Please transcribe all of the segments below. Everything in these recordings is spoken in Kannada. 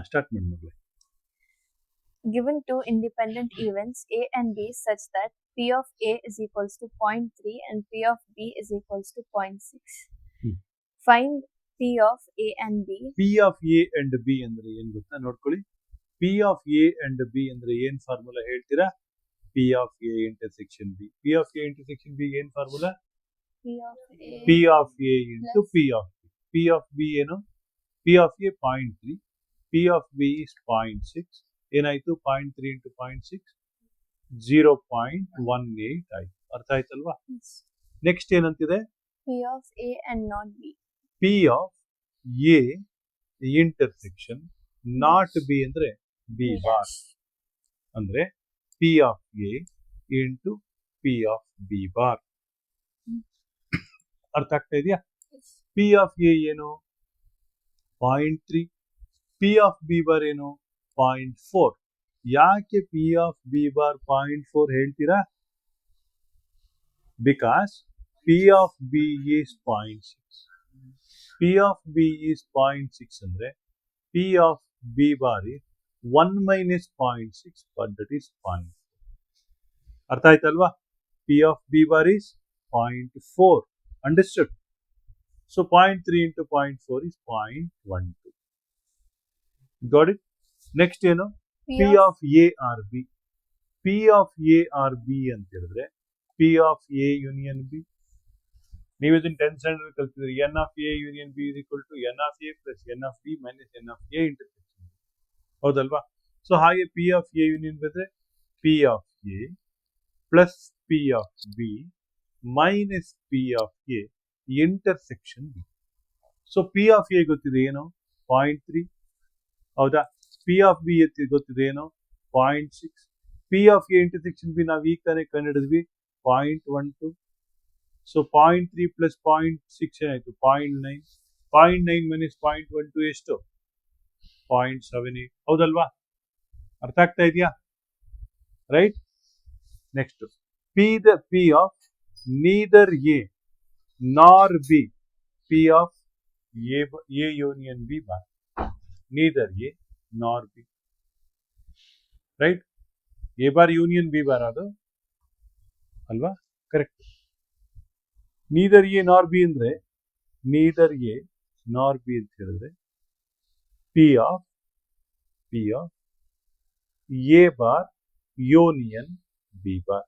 ಸ್ಟಾರ್ಟ್ ಮಾಡಿ ಮಗಳೇ. Given two independent events A and B such that P of A is equals to 0.3 and P of B is equals to 0.6. Find P of A and B. P of A and B ಅಂದ್ರೆ ಏನ್ ಗೊತ್ತಾ ನೋಡ್ಕೊಳ್ಳಿ. P of A and B ಅಂದ್ರೆ ಏನ್ ಫಾರ್ಮುಲಾ ಹೇಳ್ತೀರಾ? P of A intersection B. P of A intersection B ಏನ್ formula? P of A into P of B. P of B ಏನು? P of A 0.3, P of B is 0.6. ಏನಾಯ್ತು? 0.3 into 0.6 0.18 ಆಯ್ತು. ಅರ್ಥ ಆಯ್ತಲ್ವಾ? Next ಏನಂತಿದೆ? P of A and not B. P of A intersection not B ಅಂದ್ರೆ B bar ಅಂದ್ರೆ P of A into P of B bar. ಅರ್ಥ ಆಗ್ತಾ ಇದೆಯಾ? P of A ಏನು? 0.3. P of B bar ಏನು? 0.4. ಯಾಕೆ P of B bar 0.4 ಹೇಳ್ತೀರಾ? Because P of B is 0.6. P of B is 0.6 ಅಂದ್ರೆ P of B bar is 1 minus 0.6 but that is 0.4. ಅರ್ಥ ಆಯ್ತಲ್ವಾ? P of B bar is 0.4. Understood? So 0.3 into 0.4 is 0.12. Got it? Next ಏನು? P of A or B. P of A or B ಅಂತ ಹೇಳಿದ್ರೆ P of A union B. ನೀವು ಇದನ್ನ 10th ಸ್ಟ್ಯಾಂಡರ್ಡ್ ಕಲ್ತಿದ್ರಿ. N of A union B is equal to N of A plus N of B minus N of A intersection. ಹೌದಲ್ವಾ? ಸೊ ಹಾಗೆ P of A union ಬಂದ್ರೆ P of A plus P of B minus P of A intersection B. So P of A ಗೊತ್ತಿದೆ ಏನು? 0.3. ಹೌದಾ? P of B ಗೊತ್ತಿದೆ ಏನು? 0.6. P of A intersection B ನಾವು ಈಗ ತಾನೇ ಕಂಡುಹಿಡಿದ್ವಿ 0.12. ಸೊ 0.3 plus 0.6 ಏನಾಯ್ತು? 0.9. 0.9 minus 0.12 ಎಷ್ಟು? 0.78. ಹೌದಲ್ವಾ? ಅರ್ಥ ಆಗ್ತಾ ಇದೆಯಾ? Right. Next P of neither A nor B. P of A union B bar. Neither A nor B. Right? A bar union B bar ಅದು ಅಲ್ವಾ? Correct. Neither A nor B ಅಂದ್ರೆ ನೀದರ್ ಎ ನಾರ್ ಬಿ ಅಂತ ಹೇಳಿದ್ರೆ P of A bar union B bar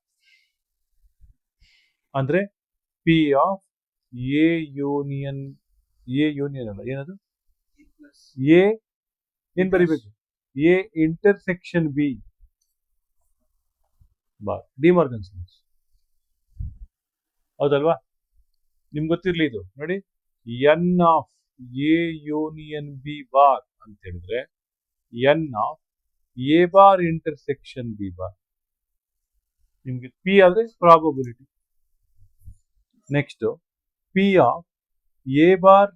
ಅಂದ್ರೆ ಪಿ ಆಫ್ ಎ ಯೂನಿಯನ್ ಅಲ್ಲ ಏನದು? ಎ ಏನ್ ಬರಿಬೇಕು? A intersection B bar. De Morgan's laws. ಹೌದಲ್ವಾ? ನಿಮ್ಗೆ ಗೊತ್ತಿರ್ಲಿ ಇದು ನೋಡಿ. N of A union B bar ಅಂತ ಹೇಳಿದ್ರೆ N of A bar intersection B bar. ನಿಮ್ಗೆ ಪಿ ಆದ್ರೆ probability. Next P of A bar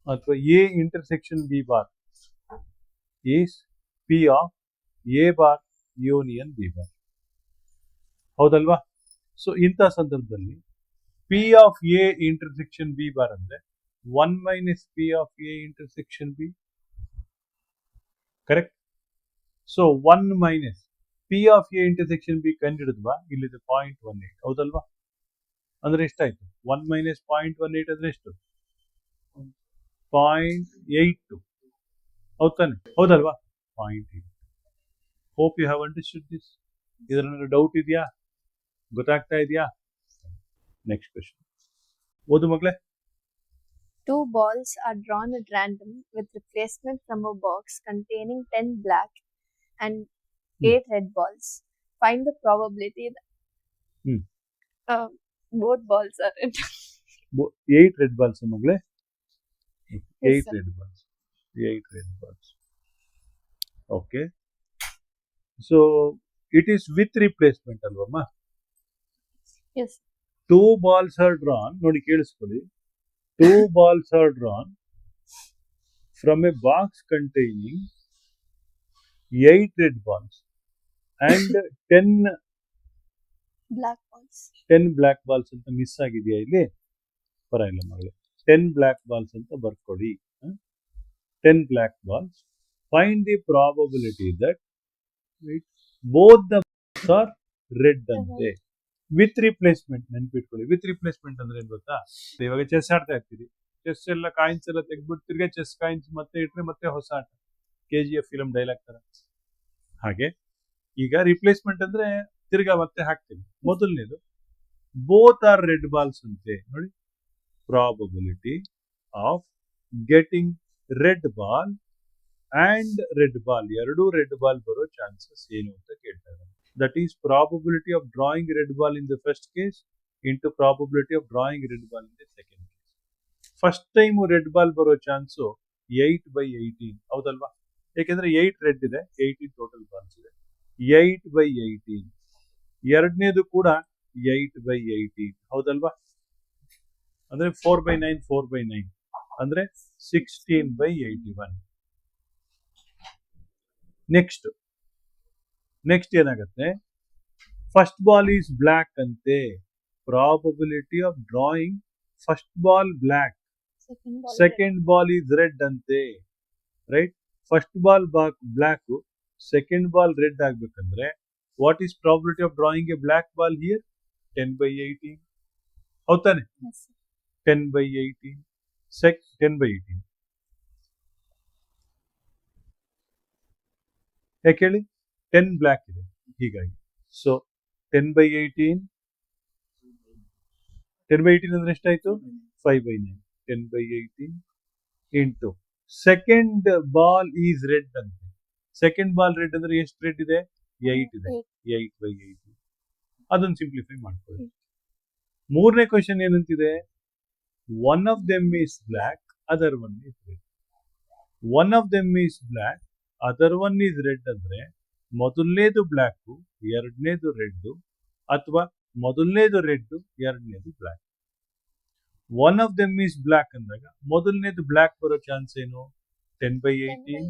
ಅಥವಾ A intersection B bar is P of A bar union B bar. ಹೌದಲ್ವಾ? ಸೊ ಇಂಥ ಸಂದರ್ಭದಲ್ಲಿ P of A intersection B bar ಅಂದ್ರೆ 1 minus P of A intersection B. Correct. So 1 minus P of A intersection B ಕಂಡುಹಿಡಿದ್ವಾ? ಇಲ್ಲಿದೆ 0.18. ಹೌದಲ್ವಾ? ಅಂದ್ರೆ ಎಷ್ಟಾಯ್ತು? 1 minus 0.18 ಅಂದ್ರೆ ಎಷ್ಟು? 0.82. ಹೌದ್ ತಾನೆ? ಹೌದಲ್ವಾ? 0.8. Hope you have understood this. ಇದರಲ್ಲಿ ಡೌಟ್ ಇದೆಯಾ? ಗೊತ್ತಾಗ್ತಾ ಇದೆಯಾ? ನೆಕ್ಸ್ಟ್ ಕ್ವೆಶ್ಚನ್ ಓದು ಮಗಳೇ. Two balls are drawn at random with replacement from a box containing 10 black and 8 red balls. Find the probability that both balls are red. 8 red balls ಮಗಳೇ. Yes, 8 sir. red balls. 8 red balls. Okay. So it is with replacement ಅಲ್ವಮ್ಮ? Yes. 2 balls are drawn. ನೋಡಿ ಕೇಳಿಸ್ಕೊಳ್ಳಿ. 2 balls are drawn from a box containing 8 red balls and 10 Black balls. 10 black balls ಅಂತ ಮಿಸ್ ಆಗಿದೆಯಾ ಇಲ್ಲಿ? ಪರವಾಗಿಲ್ಲ ಮಗಳೇ. 10 black balls ಅಂತ ಬರ್ಕೊಡಿ. 10 black balls. Find the probability that both the balls are red ಅಂತೆ. ವಿತ್ ರಿಪ್ಲೇಸ್ಮೆಂಟ್ ನೆನ್ಪಿಟ್ಕೊಳ್ಳಿ. ವಿತ್ ರಿಪ್ಲೇಸ್ಮೆಂಟ್ ಅಂದ್ರೆ ಏನ್ ಗೊತ್ತಾ, ಇವಾಗ ಚೆಸ್ ಆಡ್ತಾ ಇರ್ತೀರಿ, ಚೆಸ್ ಎಲ್ಲ ಕಾಯಿನ್ಸ್ ಎಲ್ಲ ತೆಗ್ದ್ಬಿಟ್ಟು ತಿರ್ಗಾ ಚೆಸ್ ಕಾಯಿನ್ಸ್ ಮತ್ತೆ ಇಟ್ರೆ ಮತ್ತೆ ಹೊಸ ಆಟ. KGF ಫಿಲಂ ಡೈಲಾಗ್ ತರ. ಹಾಗೆ ಈಗ ರಿಪ್ಲೇಸ್ಮೆಂಟ್ ಅಂದ್ರೆ ತಿರ್ಗಾ ಮತ್ತೆ ಹಾಕ್ತೀವಿ. ಮೊದಲನೇದು ಬೋತ್ ಆರ್ ರೆಡ್ ಬಾಲ್ಸ್ ಅಂತೆ ನೋಡಿ. Probability of getting red ball and red ball, ಎರಡು ರೆಡ್ ಬಾಲ್ ಬರೋ ಚಾನ್ಸಸ್ ಏನು ಅಂತ ಕೇಳ್ತಾರೆ. That is probability of drawing red ball in the first case into probability of drawing red ball in the second case. First time red ball ಬರೋ ಚಾನ್ಸು 8/18 ಹೌದಲ್ವಾ? ಯಾಕೆಂದ್ರೆ 8 ರೆಡ್ ಇದೆ, 18 ಟೋಟಲ್ ಬಾಲ್ಸ್ ಇದೆ. 8/18. ಎರಡನೇದು ಕೂಡ 8/18 ಹೌದಲ್ವಾ? ಅಂದ್ರೆ 4/9 4/9 ಅಂದ್ರೆ 16/81. ನೆಕ್ಸ್ಟ್ ಏನಾಗುತ್ತೆ, ಫಸ್ಟ್ ಬಾಲ್ ಈಸ್ ಬ್ಲ್ಯಾಕ್ ಅಂತೆ. Probability of drawing first ball black, second ball is red ಅಂತೆ. Right? First ball black, second ball red ಆಗ್ಬೇಕಂದ್ರೆ what is probability of drawing a black ball here? 10/18 ಹೌದಾನೆ? 10/18. 10/18 ಯಾಕೆ ಹೇಳಿ? 10 ಬ್ಲ್ಯಾಕ್ ಇದೆ ಹೀಗಾಗಿ. ಸೊ 10/18 ಅಂದ್ರೆ ಎಷ್ಟಾಯ್ತು? 5/9. 10/18 into second ball is red ಅಂತೆ. ಸೆಕೆಂಡ್ ಬಾಲ್ ರೆಡ್ ಅಂದ್ರೆ ಎಷ್ಟು ರೆಡ್ ಇದೆ? 8 ಇದೆ. 8/18. ಅದನ್ನು ಸಿಂಪ್ಲಿಫೈ ಮಾಡ್ಕೊಳ್ಳಿ. ಮೂರನೇ ಕ್ವಶನ್ ಏನಂತಿದೆ? One of them is black, other one is red. One of them is black, other one is red ಅಂದ್ರೆ ಮೊದಲನೇದು ಬ್ಲ್ಯಾಕ್, ಎರಡನೇದು ರೆಡ್, ಅಥವಾ ಮೊದಲನೇದು ರೆಡ್, ಎರಡನೇದು black. One of them is black ಅಂದಾಗ ಮೊದಲನೇದು ಬ್ಲ್ಯಾಕ್ ಬರೋ ಚಾನ್ಸ್ ಏನು? 10/18.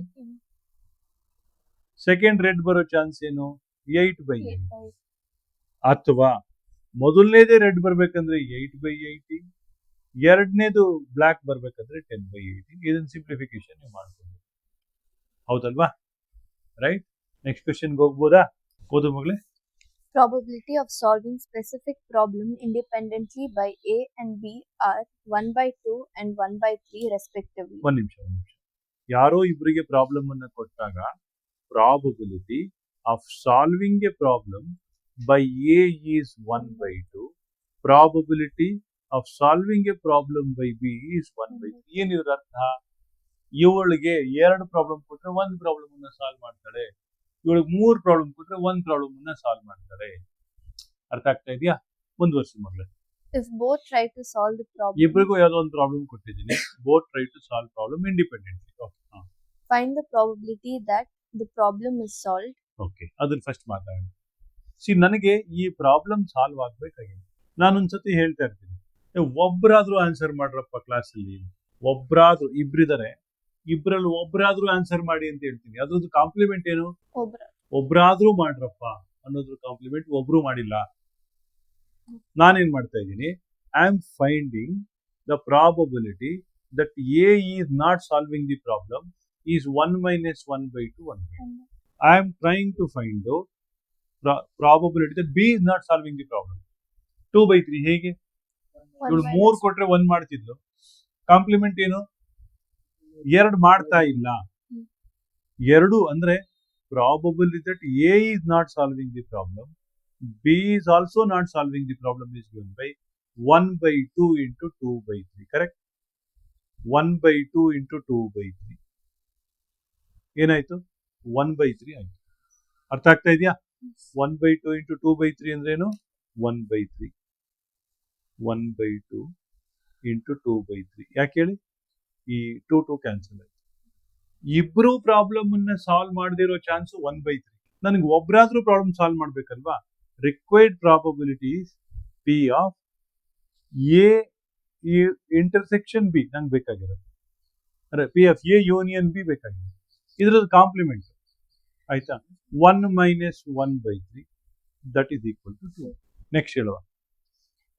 ಸೆಕೆಂಡ್ ರೆಡ್ ಬರೋ ಚಾನ್ಸ್ ಏನು? 8/8. ಅಥವಾ ಮೊದಲನೇದೇ ರೆಡ್ ಬರ್ಬೇಕಂದ್ರೆ 8/18, ಎರಡನೇದು ಬ್ಲ್ಯಾಕ್ ಬರ್ಬೇಕಂದ್ರೆ 10/18. ಇದನ್ನ ಸಿಂಪ್ಲಿಫಿಕೇಶನ್ ನೀವು ಮಾಡ್ಕೊಂಡು ಹೌದಲ್ವಾ? ರೈಟ್? ನೆಕ್ಸ್ಟ್ ಕ್ವೆಶ್ಚನ್ಗೆ ಹೋಗ್ಬೋದಾ? ಓದು ಮಗಳೇ. Probability of solving specific problem independently by A and B are 1/2 and 1/3 respectively. ಒಂದ್ ನಿಮಿಷ. ಯಾರೋ ಇಬ್ಬರಿಗೆ ಪ್ರಾಬ್ಲಮ್ ಅನ್ನ ಕೊಟ್ಟಾಗ probability of solving A problem by A is 1/2, probability of solving A problem by B is 1/3. ಏನಿದ್ರ ಅರ್ಥ? ಇವಳಿಗೆ 2 ಪ್ರಾಬ್ಲಮ್ ಕೊಟ್ರೆ 1 ಪ್ರಾಬ್ಲಮ್ ಅನ್ನ ಸಾಲ್ವ್ ಮಾಡ್ತಾಳೆ, ಇವಳಿಗೆ 3 ಪ್ರಾಬ್ಲಮ್ ಕೊಟ್ರೆ 1 ಪ್ರಾಬ್ಲಮ್ ಅನ್ನ ಸಾಲ್ವ್ ಮಾಡ್ತಾರೆ. ಅರ್ಥ ಆಗ್ತಾ ಇದೆಯಾ? ಮುಂದುವರ್ಸಿ ಮಗಳೇ. If both try to solve the problem, ಇಬ್ಬರಿಗೂ ಯಾವುದೋ ಒಂದು ಪ್ರಾಬ್ಲಮ್ ಕೊಟ್ಟಿದ್ದೀನಿ. both try to solve problem independently. find the probability that the problem is solved. Okay, ಅದನ್ನ ಫಸ್ಟ್ ಮಾತಾಡೋಣ. ನನಗೆ ಈ ಪ್ರಾಬ್ಲಮ್ ಸಾಲ್ವ್ ಆಗ್ಬೇಕಾಗಿದೆ. ನಾನೊಂದ್ಸತಿ ಹೇಳ್ತಾ ಇರ್ತೀನಿ, ಒಬ್ಬರಾದ್ರೂ ಆನ್ಸರ್ ಮಾಡ್ರಪ್ಪ ಕ್ಲಾಸಲ್ಲಿ. ಒಬ್ಬರಾದ್ರೂ, ಇಬ್ಬರಿದ್ದಾರೆ, ಇಬ್ಬರಲ್ಲಿ ಒಬ್ಬರಾದ್ರೂ ಆನ್ಸರ್ ಮಾಡಿ ಅಂತ ಹೇಳ್ತೀನಿ. ಅದ್ರದ್ದು ಕಾಂಪ್ಲಿಮೆಂಟ್ ಏನು? ಒಬ್ಬರಾದ್ರೂ ಮಾಡ್ರಪ್ಪ ಅನ್ನೋದ್ರ ಕಾಂಪ್ಲಿಮೆಂಟ್. ಒಬ್ರು ಮಾಡಿಲ್ಲ. ನಾನೇನ್ ಮಾಡ್ತಾ ಇದ್ದೀನಿ? I am finding the probability that A is not solving the problem is 1 - 1/2 1/2. I am trying to find out probability that B is not solving the problem. 2/3 ಹೇಗೆ? ಇವಳು 3 ಕೊಟ್ರೆ 1 ಮಾಡ್ತಿದ್ಲು. ಕಾಂಪ್ಲಿಮೆಂಟ್ ಏನು? 2 ಮಾಡ್ತಾ ಇಲ್ಲ. 2 ಅಂದ್ರೆ probability that A is not solving the problem, B is also not solving the problem is given by 1/2 into 2/3. Correct? 1/2 into 2/3 ಏನಾಯ್ತು? 1/3 ಆಯ್ತು. ಅರ್ಥ ಆಗ್ತಾ ಇದೆಯಾ? 1/2 into 2/3 ಅಂದ್ರೇನು? 1/3. 1/2 into 2/3. ಯಾಕೆ ಹೇಳಿ? ಈ 2 ಕ್ಯಾನ್ಸಲ್ ಆಯ್ತು. ಇಬ್ರು ಪ್ರಾಬ್ಲಮ್ ಅನ್ನ ಸಾಲ್ವ್ ಮಾಡದಿರೋ ಚಾನ್ಸ್ 1/3. ನನಗೆ ಒಬ್ಬರಾದ್ರೂ ಪ್ರಾಬ್ಲಮ್ ಸಾಲ್ವ್ ಮಾಡ್ಬೇಕಲ್ವಾ? Required probability P of A intersection B ನಂಗೆ ಬೇಕಾಗಿರೋದು. ಅಂದ್ರೆ P of A union B ಬೇಕಾಗಿರೋದು. ಇದ್ರದ್ದು ಕಾಂಪ್ಲಿಮೆಂಟ್ ಆಯ್ತಾ? 1 - 1/3 that is equal to 2. Next ಹೇಳುವ.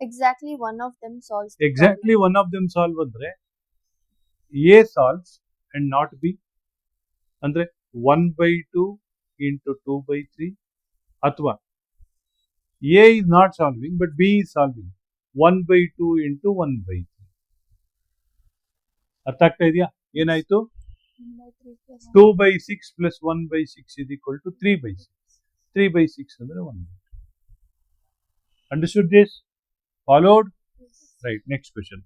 Exactly one of them solves the exactly problem. One of them solve ಅಂದ್ರೆ A solves and not B. Andre 1/2 into 2/3 athwa A is not solving but B is solving 1/2 into 1/3. ಅರ್ಥ ಆಗ್ತಾ ಇದೆಯಾ? ಏನಾಯ್ತು? 2/6 plus 1/6 is equal to 3/6. 3/6 ಅಂದ್ರೆ 1/2. Understood this? Followed? Right. Next question.